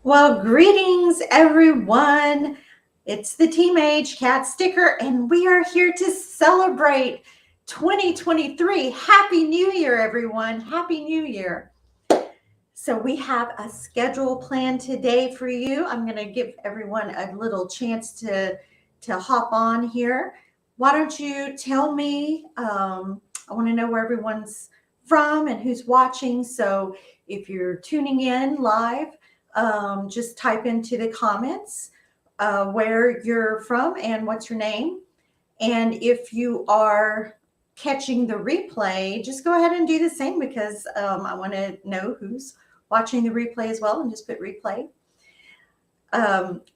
Well, greetings, everyone. It's the Tea Mage Cat Sticker, and we are here to celebrate 2023. Happy New Year, everyone. Happy New Year. So we have a schedule plan today for you. I'm going to give everyone a little chance to hop on here. Why don't you tell me? I want to know where everyone's from and who's watching. So if you're tuning in live, just type into the comments where you're from and what's your name. And if you are catching the replay, just go ahead and do the same because I want to know who's watching the replay as well, and just put replay.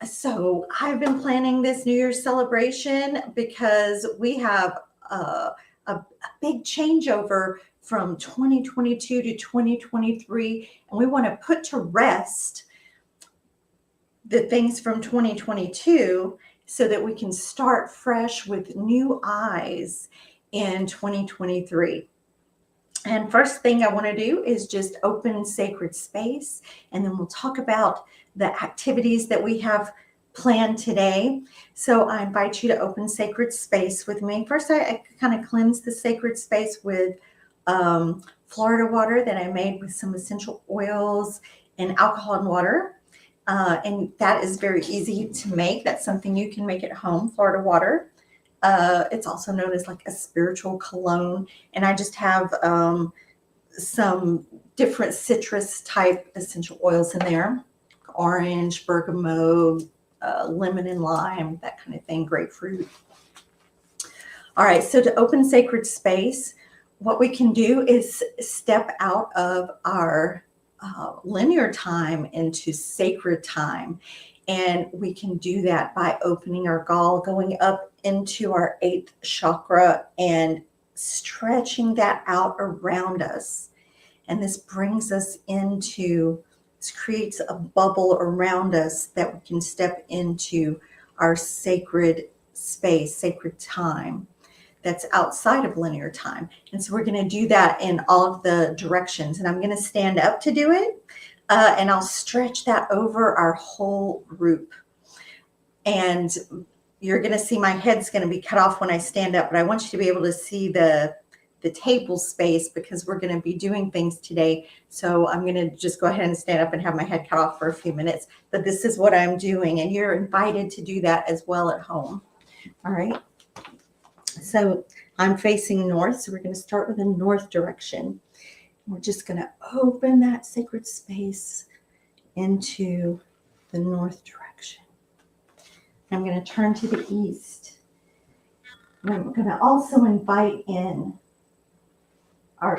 So I've been planning this New Year's celebration because we have a big changeover from 2022 to 2023, and we want to put to rest the things from 2022 so that we can start fresh with new eyes in 2023. And first thing I want to do is just open sacred space, and then we'll talk about the activities that we have planned today. So I invite you to open sacred space with me. First, I kind of cleanse the sacred space with Florida water that I made with some essential oils and alcohol and water. And that is very easy to make. That's something you can make at home, Florida water. It's also known as like a spiritual cologne. And I just have some different citrus type essential oils in there. Orange, bergamot, lemon and lime, that kind of thing, grapefruit. All right, so to open sacred space, what we can do is step out of our linear time into sacred time. And we can do that by opening our gall, going up into our 8th chakra and stretching that out around us. And this brings us into, this creates a bubble around us that we can step into our sacred space, sacred time that's outside of linear time. And so we're going to do that in all of the directions. And I'm going to stand up to do it. And I'll stretch that over our whole group. And you're going to see my head's going to be cut off when I stand up, but I want you to be able to see the table space because we're going to be doing things today. So I'm going to just go ahead and stand up and have my head cut off for a few minutes. But this is what I'm doing, and you're invited to do that as well at home. All right. So I'm facing north, so we're going to start with the north direction. We're just going to open that sacred space into the north direction. I'm going to turn to the east. And I'm going to also invite in our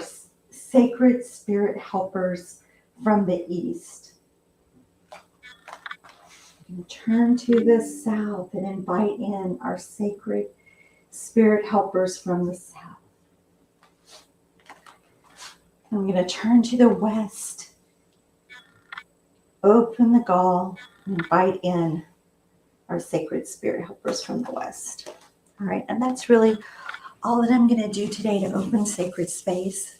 sacred spirit helpers from the east. And turn to the south and invite in our sacred spirit helpers from the south. I'm going to turn to the west, open the gall, and invite in our sacred spirit helpers from the west. All right, and that's really all that I'm going to do today to open sacred space.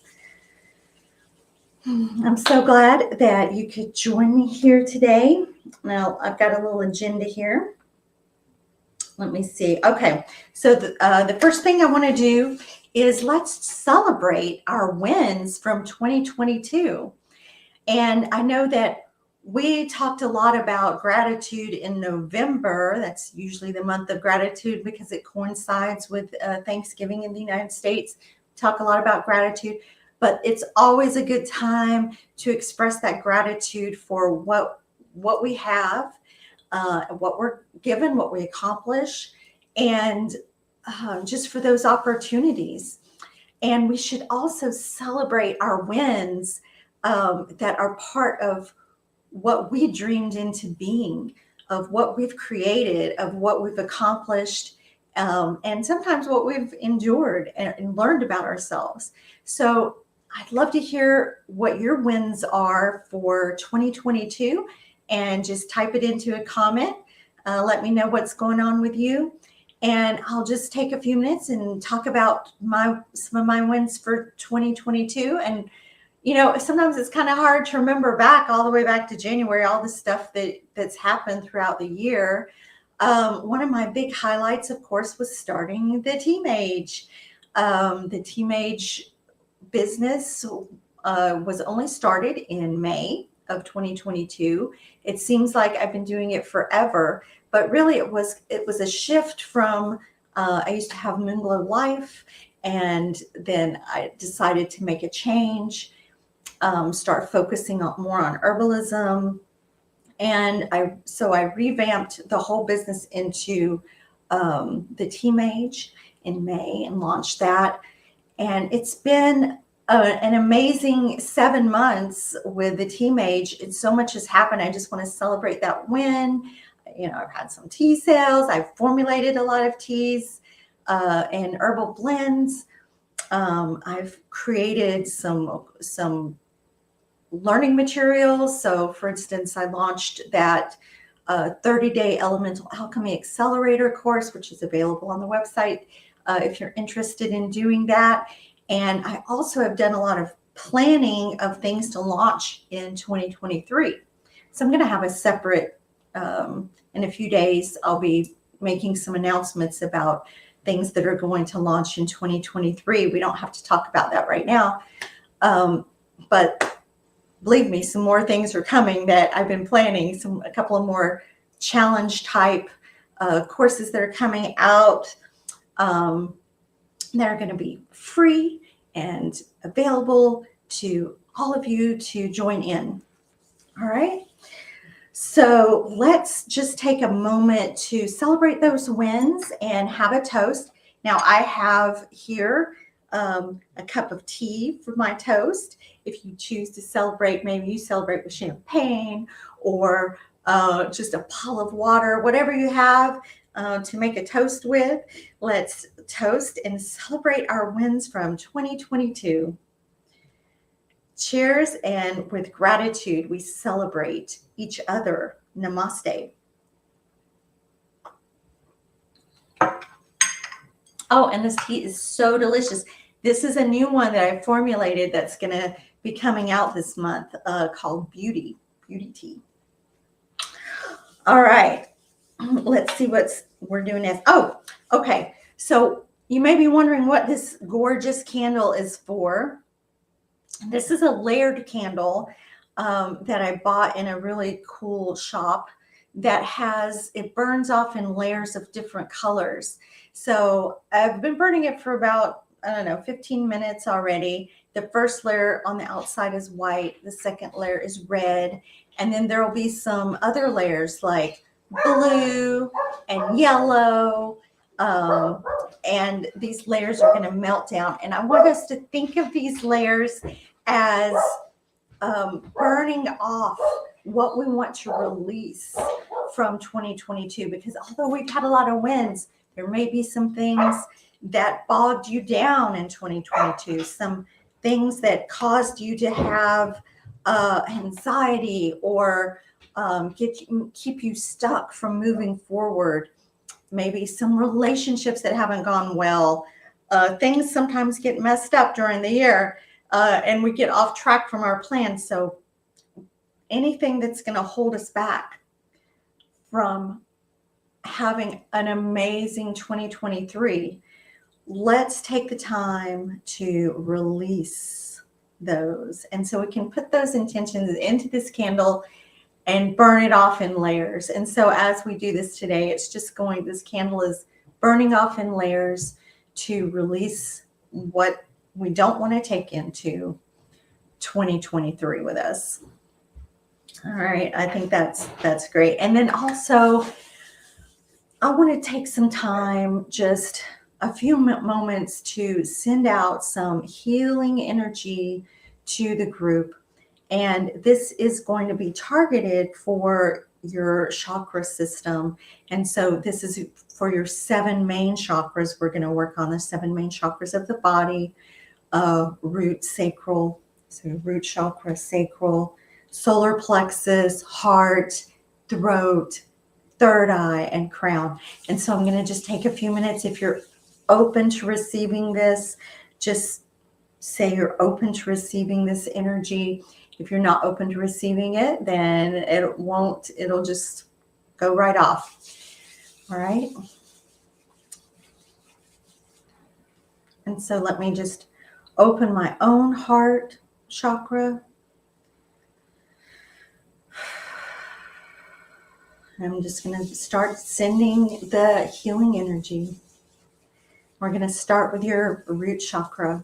I'm so glad that you could join me here today. Now, I've got a little agenda here. Let me see. Okay, so the first thing I want to do is let's celebrate our wins from 2022. And I know that we talked a lot about gratitude in November. That's usually the month of gratitude because it coincides with Thanksgiving in the United States. We talk a lot about gratitude, but it's always a good time to express that gratitude for what we have, what we're given, what we accomplish, and just for those opportunities. And we should also celebrate our wins that are part of what we dreamed into being, of what we've created, of what we've accomplished, and sometimes what we've endured and learned about ourselves. So I'd love to hear what your wins are for 2022, and just type it into a comment. Let me know what's going on with you. And I'll just take a few minutes and talk about some of my wins for 2022. And sometimes it's kind of hard to remember back all the way back to January, all the stuff that's happened throughout the year. One of my big highlights, of course, was starting the Tea Mage. The Tea Mage business was only started in May of 2022. It seems like I've been doing it forever, but really it was a shift from I used to have Moonglow Life, and then I decided to make a change, start focusing more on herbalism. And I revamped the whole business into the Tea Mage in May and launched that. And it's been an amazing 7 months with the Tea Mage. So much has happened. I just want to celebrate that win. I've had some tea sales. I've formulated a lot of teas and herbal blends. I've created some learning materials. So for instance, I launched that 30-day Elemental Alchemy Accelerator course, which is available on the website if you're interested in doing that. And I also have done a lot of planning of things to launch in 2023. So I'm going to have a separate, in a few days, I'll be making some announcements about things that are going to launch in 2023. We don't have to talk about that right now. But believe me, some more things are coming that I've been planning, a couple of more challenge type courses that are coming out that are going to be free and available to all of you to join in. All right. So let's just take a moment to celebrate those wins and have a toast. Now I have here a cup of tea for my toast. If you choose to celebrate, maybe you celebrate with champagne or just a pot of water, whatever you have to make a toast with. Let's toast and celebrate our wins from 2022. Cheers, and with gratitude, we celebrate each other. Namaste. Oh, and this tea is so delicious. This is a new one that I formulated that's going to be coming out this month called Beauty Tea. All right. Let's see what we're doing next. Oh, okay. So you may be wondering what this gorgeous candle is for. This is a layered candle that I bought in a really cool shop that it burns off in layers of different colors. So I've been burning it for about, 15 minutes already. The first layer on the outside is white. The second layer is red. And then there will be some other layers like blue and yellow. And these layers are going to melt down. And I want us to think of these layers as burning off what we want to release from 2022, because although we've had a lot of wins, there may be some things that bogged you down in 2022, some things that caused you to have anxiety or keep you stuck from moving forward. Maybe some relationships that haven't gone well. Things sometimes get messed up during the year and we get off track from our plan. So anything that's going to hold us back from having an amazing 2023, let's take the time to release those. And so we can put those intentions into this candle and burn it off in layers. And so as we do this today, this candle is burning off in layers to release what we don't want to take into 2023 with us. All right, I think that's great. And then also, I want to take some time, just a few moments, to send out some healing energy to the group. And this is going to be targeted for your chakra system. And so this is for your 7 main chakras. We're going to work on the 7 main chakras of the body, root, sacral, so root chakra, sacral, solar plexus, heart, throat, third eye, and crown. And so I'm going to just take a few minutes. If you're open to receiving this, just say you're open to receiving this energy. If you're not open to receiving it, then it'll just go right off. All right. And so let me just open my own heart chakra. I'm just going to start sending the healing energy. We're going to start with your root chakra.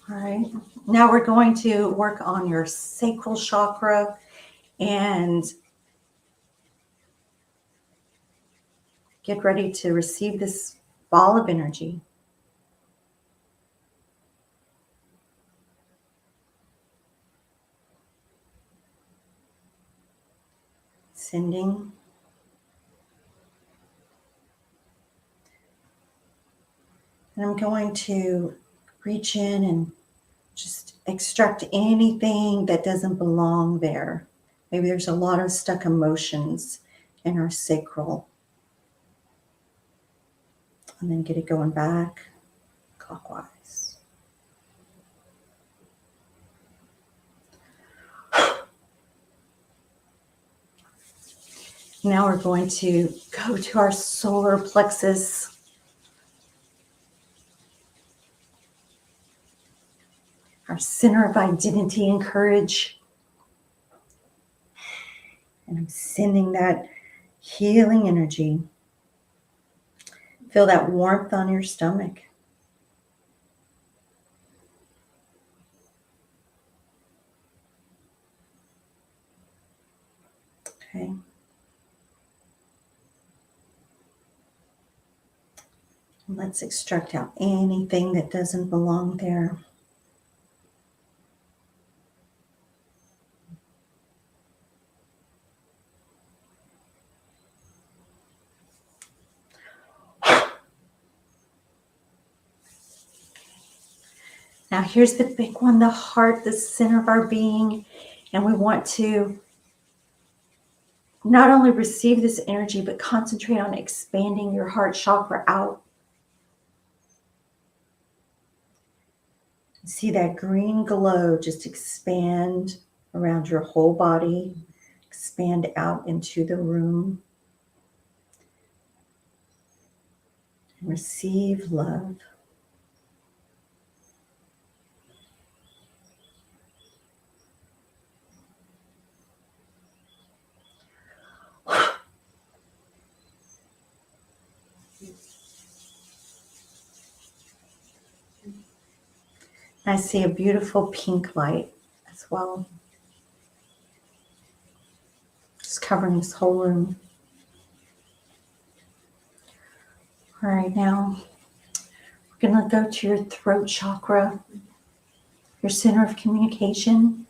All right. Now we're going to work on your sacral chakra and get ready to receive this ball of energy. Sending. And I'm going to reach in and just extract anything that doesn't belong there. Maybe there's a lot of stuck emotions in our sacral. And then get it going back clockwise. Now we're going to go to our solar plexus. Our center of identity and courage. And I'm sending that healing energy. Feel that warmth on your stomach. Okay. Let's extract out anything that doesn't belong there. Now here's the big one, the heart, the center of our being. And we want to not only receive this energy, but concentrate on expanding your heart chakra out. See that green glow just expand around your whole body, expand out into the room. And receive love. I see a beautiful pink light as well. Just covering this whole room. All right, now we're going to go to your throat chakra, your center of communication.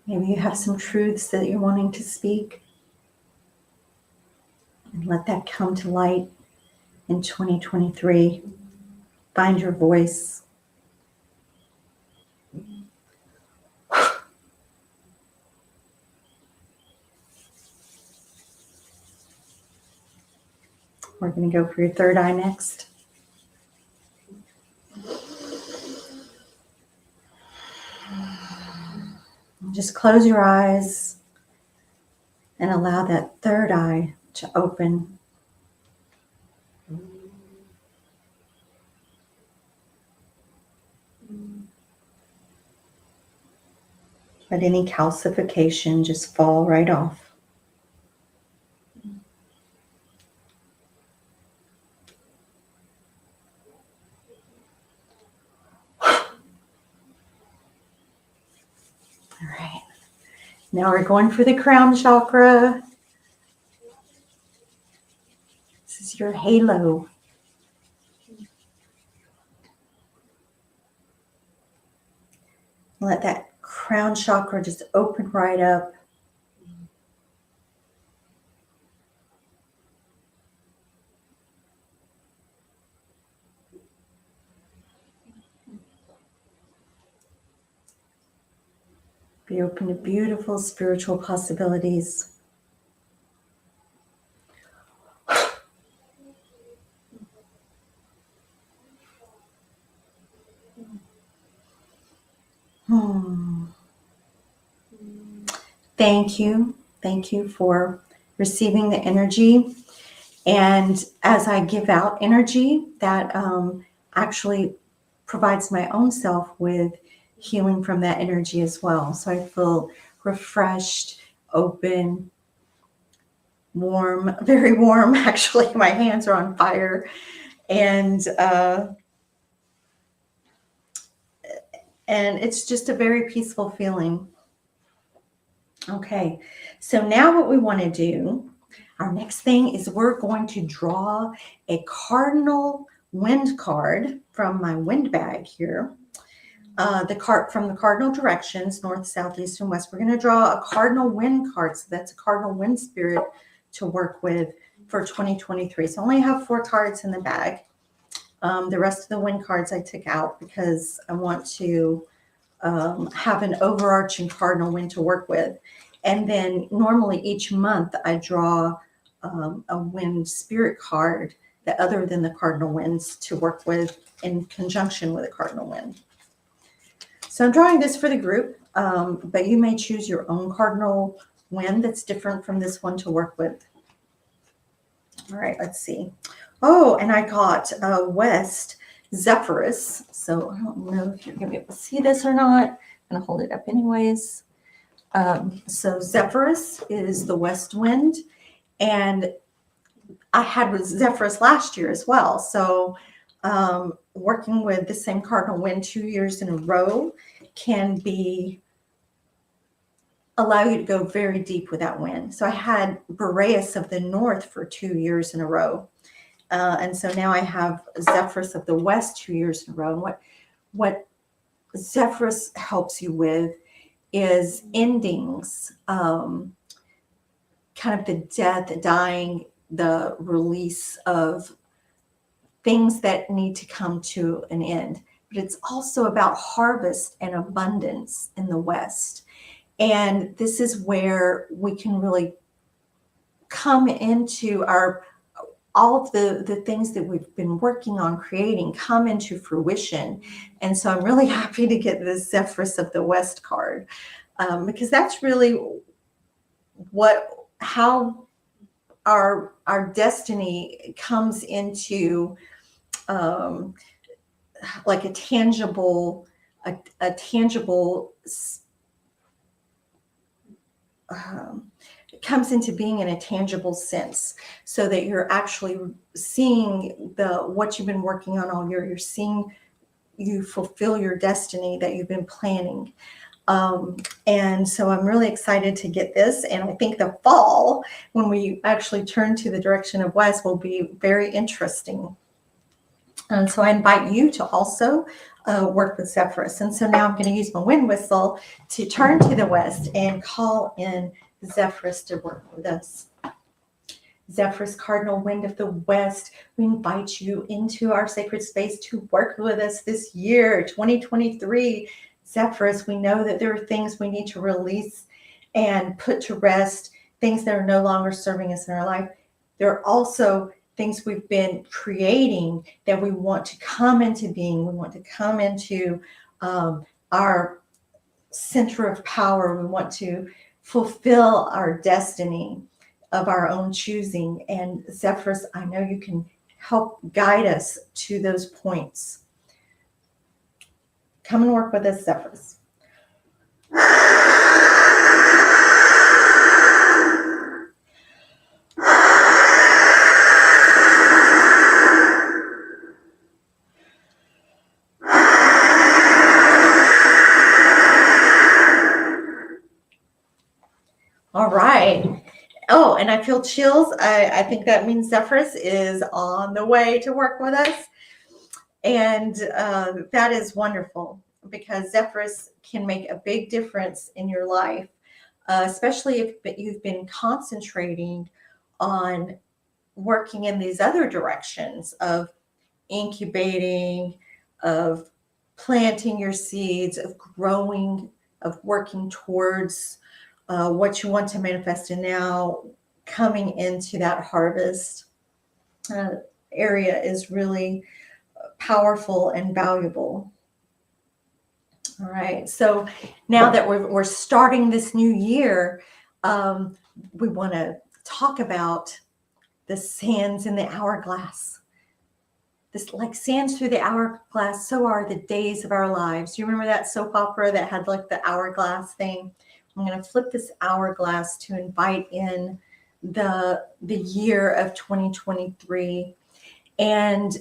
Maybe you have some truths that you're wanting to speak. And let that come to light in 2023. Find your voice. We're going to go for your third eye next. Just close your eyes and allow that third eye to open. Let any calcification just fall right off. All right. Now we're going for the crown chakra. This is your halo. Let that crown chakra just open right up. Be open to beautiful spiritual possibilities. Thank you. Thank you for receiving the energy. And as I give out energy, that actually provides my own self with healing from that energy as well. So I feel refreshed, open, warm, very warm. Actually, my hands are on fire. And it's just a very peaceful feeling. Okay, so now what we want to do, our next thing is we're going to draw a cardinal wind card from my wind bag here. The card from the cardinal directions, north, south, east, and west. We're going to draw a cardinal wind card. So that's a cardinal wind spirit to work with for 2023. So I only have 4 cards in the bag. The rest of the wind cards I took out because I want to have an overarching cardinal wind to work with. And then normally each month I draw a wind spirit card that other than the cardinal winds to work with in conjunction with a cardinal wind. So I'm drawing this for the group, but you may choose your own cardinal wind that's different from this one to work with. All right, let's see. Oh, and I got West Zephyrus. So I don't know if you're going to be able to see this or not. I'm going to hold it up anyways. So Zephyrus is the west wind. And I had with Zephyrus last year as well. So working with the same cardinal wind 2 years in a row can allow you to go very deep with that wind. So I had Boreas of the north for 2 years in a row. And so now I have Zephyrus of the west 2 years in a row. And what Zephyrus helps you with is endings, kind of the death, the dying, the release of things that need to come to an end. But it's also about harvest and abundance in the West. And this is where we can really come into all of the things that we've been working on creating come into fruition. And so I'm really happy to get this Zephyrus of the West card because that's really how our destiny comes into like a tangible comes into being in a tangible sense, so that you're actually seeing what you've been working on all year. You're seeing you fulfill your destiny that you've been planning. And so I'm really excited to get this. And I think the fall, when we actually turn to the direction of west, will be very interesting. And so I invite you to also work with Zephyrus. And so now I'm going to use my wind whistle to turn to the west and call in Zephyrus to work with us. Zephyrus, cardinal wind of the west, we invite you into our sacred space to work with us this year, 2023. Zephyrus, we know that there are things we need to release and put to rest, things that are no longer serving us in our life. There are also things we've been creating that we want to come into being. We want to come into our center of power. We want to fulfill our destiny of our own choosing. And Zephyrus, I know you can help guide us to those points. Come and work with us, Zephyrus. All right. Oh, and I feel chills. I think that means Zephyrus is on the way to work with us. And that is wonderful. because Zephyrus can make a big difference in your life, especially if you've been concentrating on working in these other directions of incubating, of planting your seeds, of growing, of working towards what you want to manifest, and now coming into that harvest area is really powerful and valuable. All right, so now that we're starting this new year, we want to talk about the sands in the hourglass. This, like sands through the hourglass, so are the days of our lives. You remember that soap opera that had like the hourglass thing? I'm going to flip this hourglass to invite in the year of 2023, and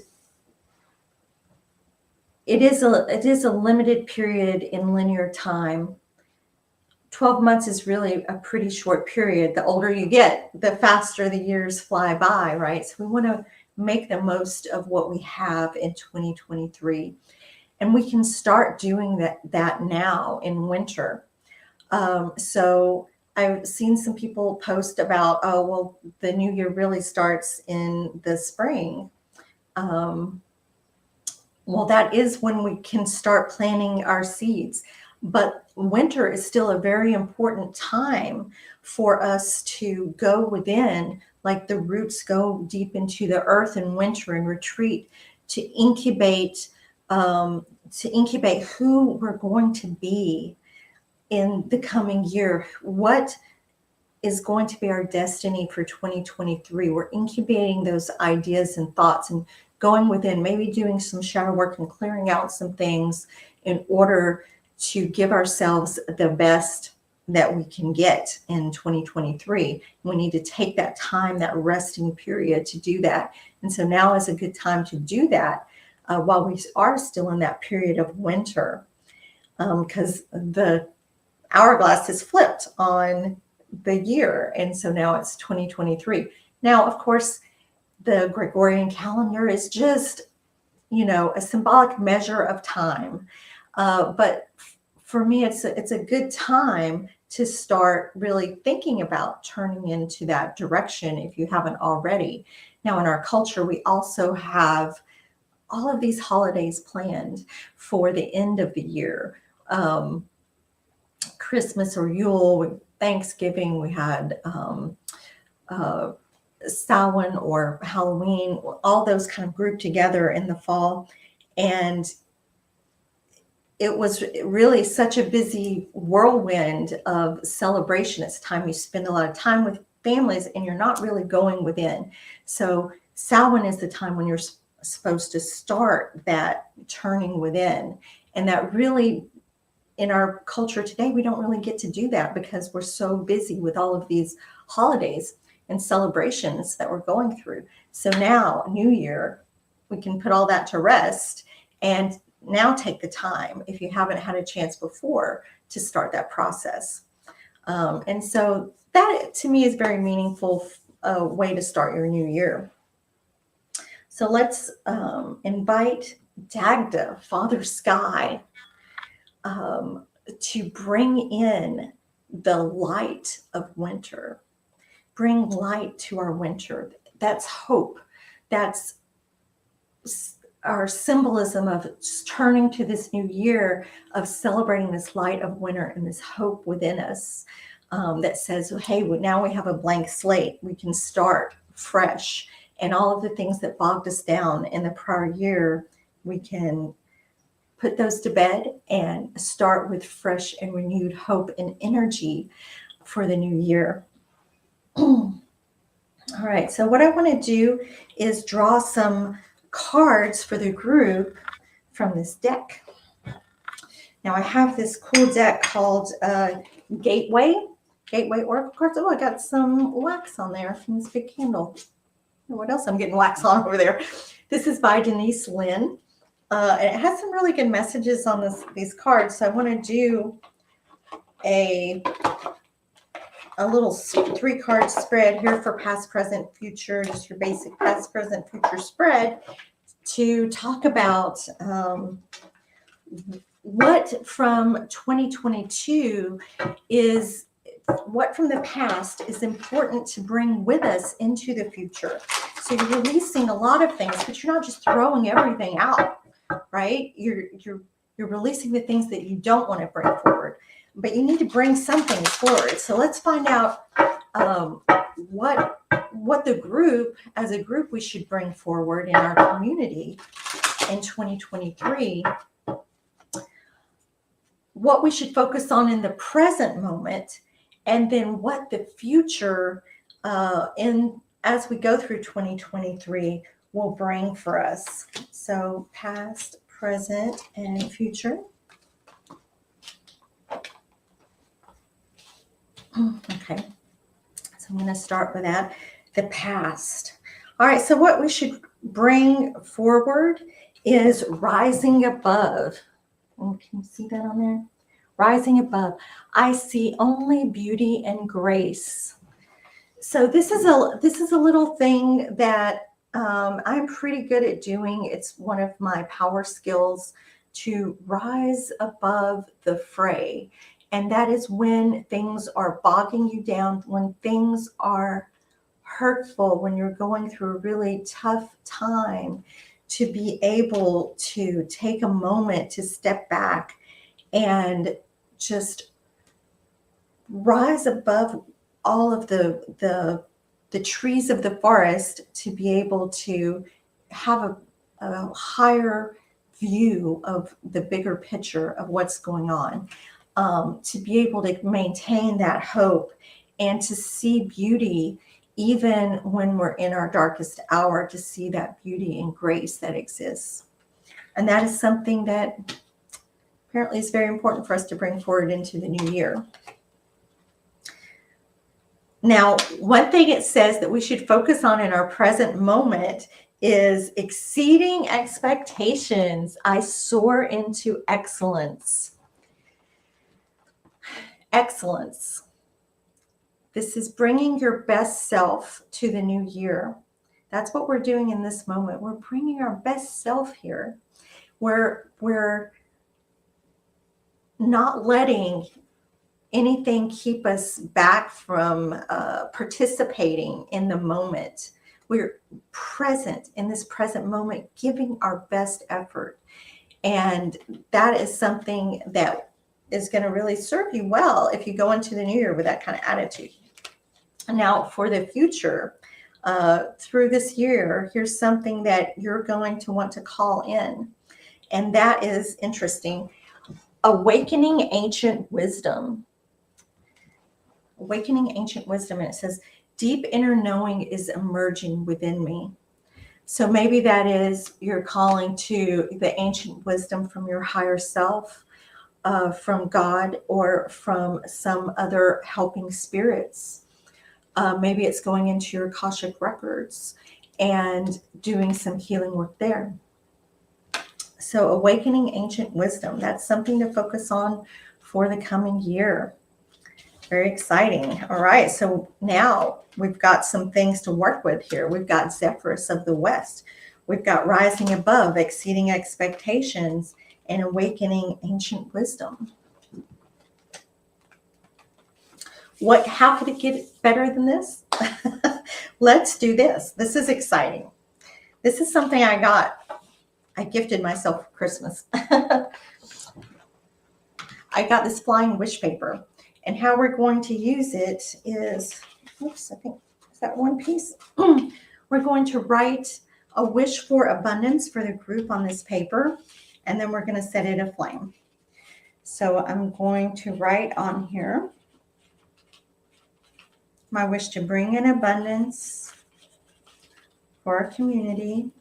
it is a limited period in linear time. 12 months is really a pretty short period. The older you get, the faster the years fly by, right? So we want to make the most of what we have in 2023. And we can start doing that now in winter. So I've seen some people post about, oh, well, the new year really starts in the spring. Well, that is when we can start planting our seeds. But winter is still a very important time for us to go within, like the roots go deep into the earth in winter and retreat to incubate who we're going to be in the coming year. What is going to be our destiny for 2023? We're incubating those ideas and thoughts and going within, maybe doing some shadow work and clearing out some things in order to give ourselves the best that we can get in 2023. We need to take that time, that resting period to do that. And so now is a good time to do that while we are still in that period of winter, because the hourglass is flipped on the year. And so now it's 2023. Now, of course, the Gregorian calendar is just, a symbolic measure of time. But for me, it's a good time to start really thinking about turning into that direction if you haven't already. Now, in our culture, we also have all of these holidays planned for the end of the year. Christmas or Yule, Thanksgiving, we had Samhain or Halloween, all those kind of grouped together in the fall. And it was really such a busy whirlwind of celebration. It's time you spend a lot of time with families and you're not really going within. So Samhain is the time when you're supposed to start that turning within. And that really, in our culture today, we don't really get to do that because we're so busy with all of these holidays and celebrations that we're going through. So now, New Year, we can put all that to rest and now take the time, if you haven't had a chance before, to start that process. And so that, to me, is a very meaningful way to start your new year. So let's invite Dagda, Father Sky, to bring in the light of winter. Bring light to our winter. That's hope. That's our symbolism of turning to this new year, of celebrating this light of winter and this hope within us that says, hey, now we have a blank slate. We can start fresh. And all of the things that bogged us down in the prior year, we can put those to bed and start with fresh and renewed hope and energy for the new year. All right, so what I want to do is draw some cards for the group from this deck. Now I have this cool deck called Gateway Oracle cards. Oh, I got some wax on there from this big candle. What else I'm getting wax on over there? This is by Denise Lynn. And it has some really good messages on these cards. So I want to do a little 3-card spread here for past, present, future, just your basic past, present, future spread to talk about what from 2022 is, what from the past is important to bring with us into the future. So you're releasing a lot of things, but you're not just throwing everything out, right? You're releasing the things that you don't want to bring forward, but you need to bring some things forward. So let's find out what the group, as a group, we should bring forward in our community in 2023. What we should focus on in the present moment, and then what the future as we go through 2023 will bring for us. So past, present, and future. Okay, so I'm going to start with that. The past. All right, so what we should bring forward is rising above. Oh, can you see that on there? Rising above. I see only beauty and grace. So this is a little thing that I'm pretty good at doing. It's one of my power skills, to rise above the fray. And that is when things are bogging you down, when things are hurtful, when you're going through a really tough time, to be able to take a moment to step back and just rise above all of the trees of the forest, to be able to have a higher view of the bigger picture of what's going on, to be able to maintain that hope and to see beauty even when we're in our darkest hour, to see that beauty and grace that exists. And that is something that apparently is very important for us to bring forward into the new year. Now, one thing it says that we should focus on in our present moment is exceeding expectations. I soar into excellence. Excellence. This is bringing your best self to the new year. That's what we're doing in this moment. We're bringing our best self here. We're not letting anything keep us back from participating in the moment. We're present in this present moment, giving our best effort. And that is something that is going to really serve you well if you go into the new year with that kind of attitude. Now, for the future, through this year, here's something that you're going to want to call in. And that is interesting. Awakening ancient wisdom. Awakening ancient wisdom. And it says, deep inner knowing is emerging within me. So maybe that is you're calling to the ancient wisdom from your higher self, from God, or from some other helping spirits. Maybe it's going into your Akashic records and doing some healing work there. So awakening ancient wisdom, that's something to focus on for the coming year. Very exciting. All right, so now we've got some things to work with here. We've got Zephyrus of the West. We've got rising above, exceeding expectations, and awakening ancient wisdom. How could it get better than this? Let's do this. This is exciting. This is something I got. I gifted myself for Christmas. I got this flying wish paper. And how we're going to use it is, oops, I think, is that one piece? We're going to write a wish for abundance for the group on this paper, and then we're going to set it aflame. So I'm going to write on here my wish to bring in abundance for our community.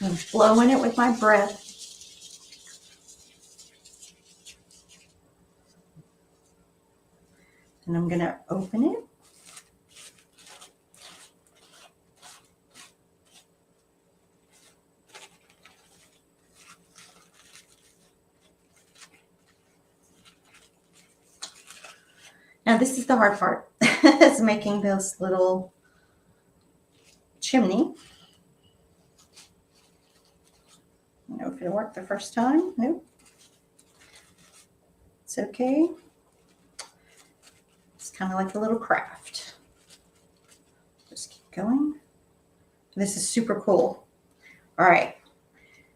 I'm blowing it with my breath. And I'm going to open it. Now this is the hard part, is making those little chimney. I don't know if it'll work the first time. Nope. It's okay. It's kind of like a little craft. Just keep going. This is super cool. All right.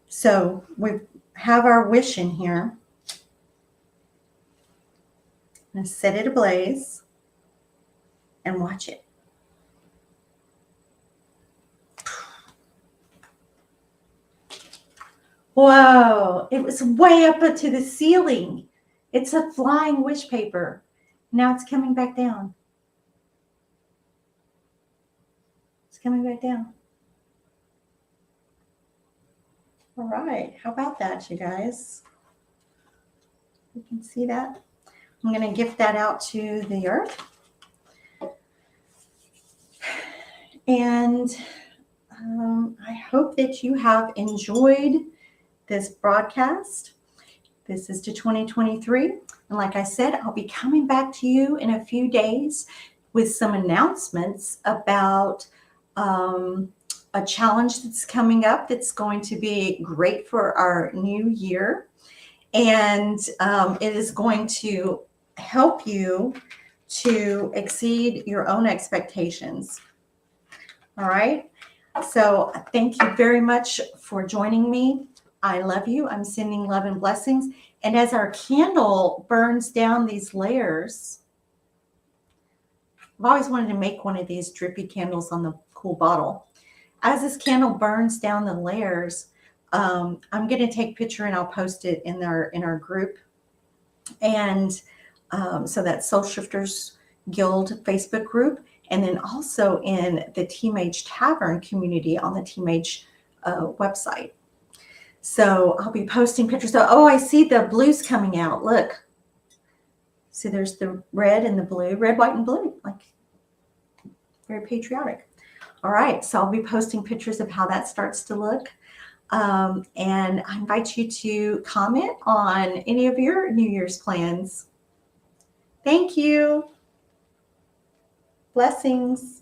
So we have our wish in here. I'm going to set it ablaze and watch it. Whoa, it was way up to the ceiling. It's a flying wish paper. Now it's coming back down. It's coming back down. All right, how about that, you guys? You can see that. I'm going to gift that out to the earth. And I hope that you have enjoyed this broadcast. This is to 2023. And like I said, I'll be coming back to you in a few days with some announcements about a challenge that's coming up that's going to be great for our new year. And it is going to help you to exceed your own expectations. All right. So thank you very much for joining me. I love you. I'm sending love and blessings. And as our candle burns down these layers, I've always wanted to make one of these drippy candles on the cool bottle. As this candle burns down the layers, I'm going to take a picture and I'll post it in our group. And so that's Soul Shifters Guild Facebook group. And then also in the Tea Mage Tavern community on the Tea Mage website. So I'll be posting pictures. Oh, I see the blues coming out. Look. See, there's the red and the blue. Red, white, and blue. Like, very patriotic. All right. So I'll be posting pictures of how that starts to look. And I invite you to comment on any of your New Year's plans. Thank you. Blessings.